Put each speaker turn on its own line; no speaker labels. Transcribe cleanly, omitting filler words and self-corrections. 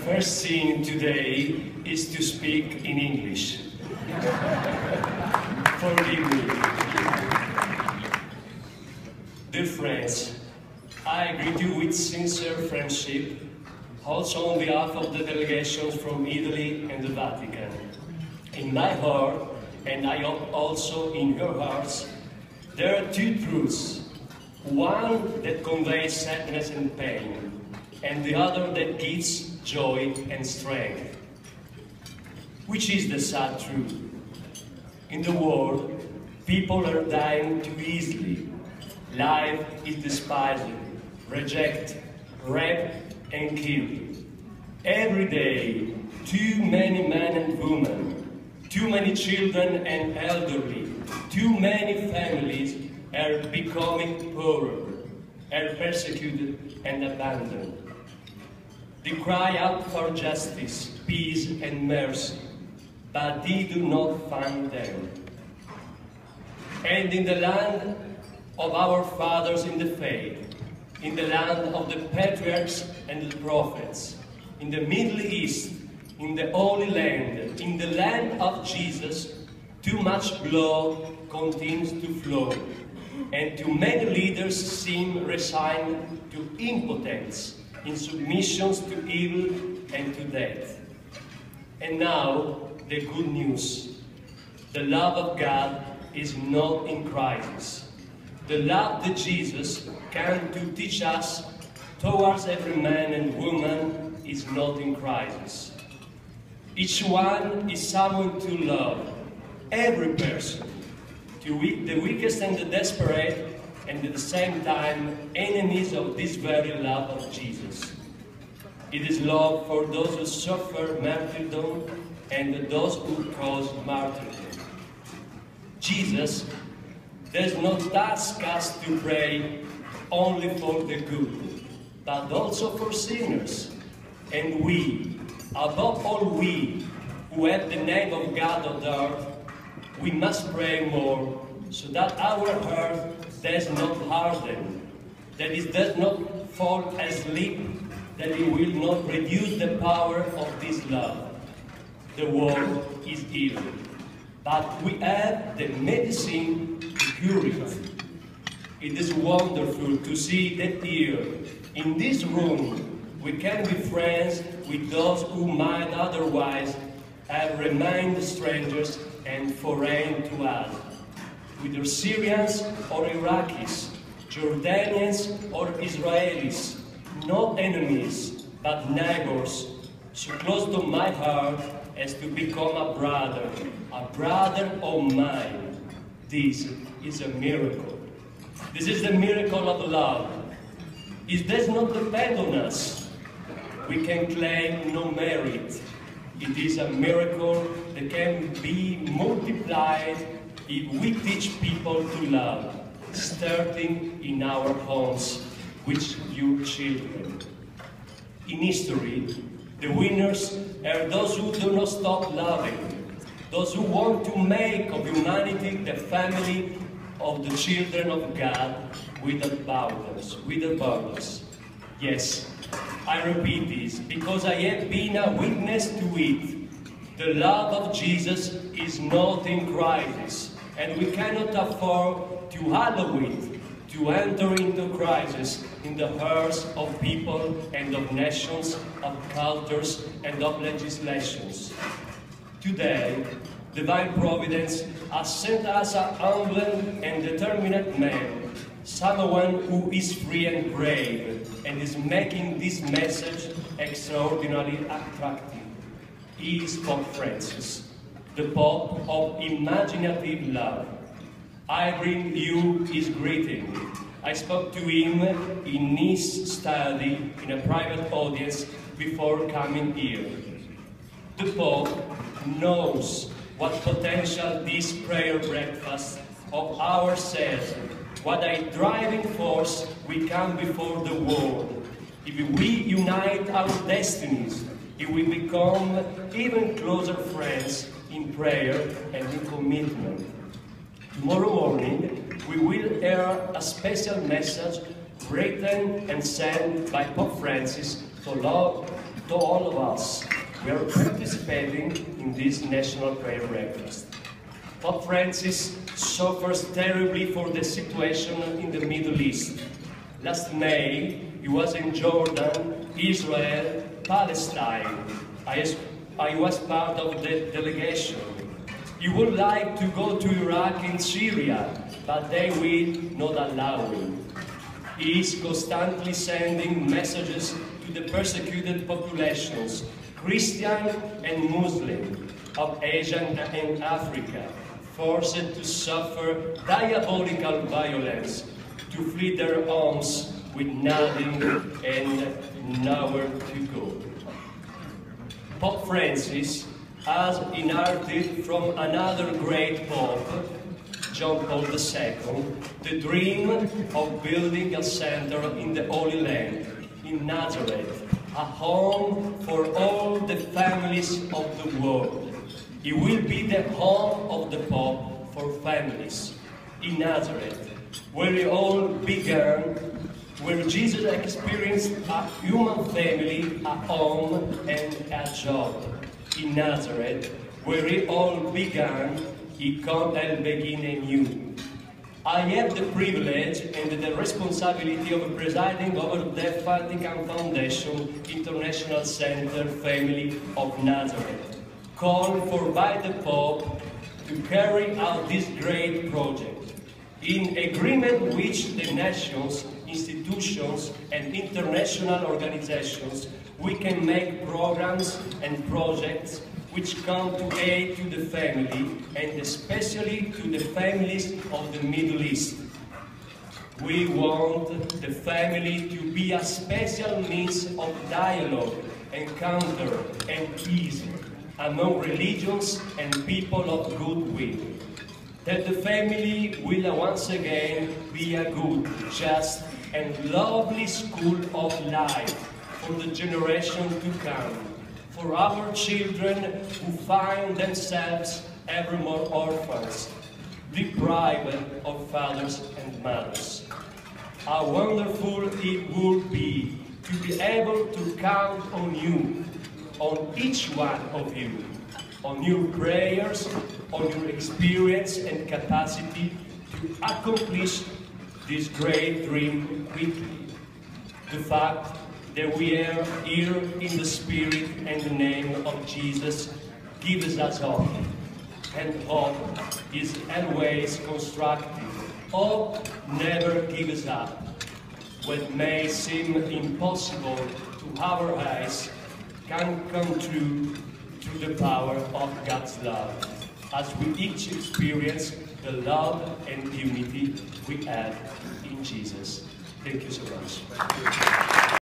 first thing today is to speak in English. Forgive me. Dear friends, I greet you with sincere friendship, also on behalf of the delegations from Italy and the Vatican. In my heart, and I hope also in your hearts, there are two truths. One that conveys sadness and pain, and the other that gives joy and strength. Which is the sad truth? In the world, people are dying too easily. Life is despised, rejected, raped, and killed. Every day, too many men and women, too many children and elderly, too many families are becoming poorer, are persecuted and abandoned. They cry out for justice, peace and mercy, but they do not find them. And in the land of our fathers in the faith, in the land of the patriarchs and the prophets, in the Middle East, in the Holy Land, in the land of Jesus, too much blood continues to flow, and too many leaders seem resigned to impotence, in submissions to evil and to death. And now, the good news. The love of God is not in crisis. The love that Jesus came to teach us towards every man and woman is not in crisis. Each one is someone to love, every person, to the weakest and the desperate, and at the same time, enemies of this very love of Jesus. It is love for those who suffer martyrdom and those who cause martyrdom. Jesus does not ask us to pray only for the good, but also for sinners. And we, above all we, who have the name of God on earth, we must pray more, so that our heart does not harden, that it does not fall asleep, that it will not reduce the power of this love. The world is evil, but we have the medicine to cure it. It is wonderful to see that here, in this room, we can be friends with those who might otherwise have remained strangers and foreign to us. Whether Syrians or Iraqis, Jordanians or Israelis, not enemies, but neighbors, so close to my heart as to become a brother of mine. This is a miracle. This is the miracle of love. It does not depend on us. We can claim no merit. It is a miracle that can be multiplied if we teach people to love, starting in our homes with your children. In history, the winners are those who do not stop loving, those who want to make of humanity the family of the children of God without borders. Yes, I repeat this because I have been a witness to it. The love of Jesus is not in crisis, and we cannot afford to allow it to enter into crisis in the hearts of people and of nations, of cultures and of legislations. Today, Divine Providence has sent us a humble and determined man, someone who is free and brave, and is making this message extraordinarily attractive. He is Pope Francis, the Pope of imaginative love. I bring you his greeting. I spoke to him in his study in a private audience before coming here. The Pope knows what potential this prayer breakfast of ours has, what a driving force we come before the world. If we unite our destinies, if we become even closer friends in prayer and in commitment. Tomorrow morning, we will hear a special message written and sent by Pope Francis to all of us who are participating in this National Prayer Breakfast. Pope Francis suffers terribly for the situation in the Middle East. Last May, he was in Jordan, Israel, Palestine. I was part of the delegation. He would like to go to Iraq and Syria, but they will not allow him. He is constantly sending messages to the persecuted populations, Christian and Muslim, of Asia and Africa, forced to suffer diabolical violence, to flee their homes with nothing and nowhere to go. Pope Francis has inherited from another great Pope, John Paul II, the dream of building a center in the Holy Land, in Nazareth, a home for all the families of the world. It will be the home of the Pope for families, in Nazareth, where it all began, where Jesus experienced a human family, a home, and a job. In Nazareth, where it all began, he come and begin anew. I have the privilege and the responsibility of presiding over the Vatican Foundation International Center Family of Nazareth, called for by the Pope to carry out this great project, in agreement with which the nations, institutions, and international organizations, we can make programs and projects which come to aid to the family, and especially to the families of the Middle East. We want the family to be a special means of dialogue, encounter, and peace among religions and people of goodwill. That the family will once again be a good, just, and lovely school of life for the generation to come, for our children who find themselves ever more orphans, deprived of fathers and mothers. How wonderful it would be to be able to count on you, on each one of you, on your prayers, on your experience and capacity to accomplish this great dream quickly. The fact that we are here in the Spirit and the name of Jesus gives us hope. And hope is always constructive. Hope never gives up. What may seem impossible to our eyes can come true through the power of God's love, as we each experience the love and unity we have in Jesus. Thank you so much.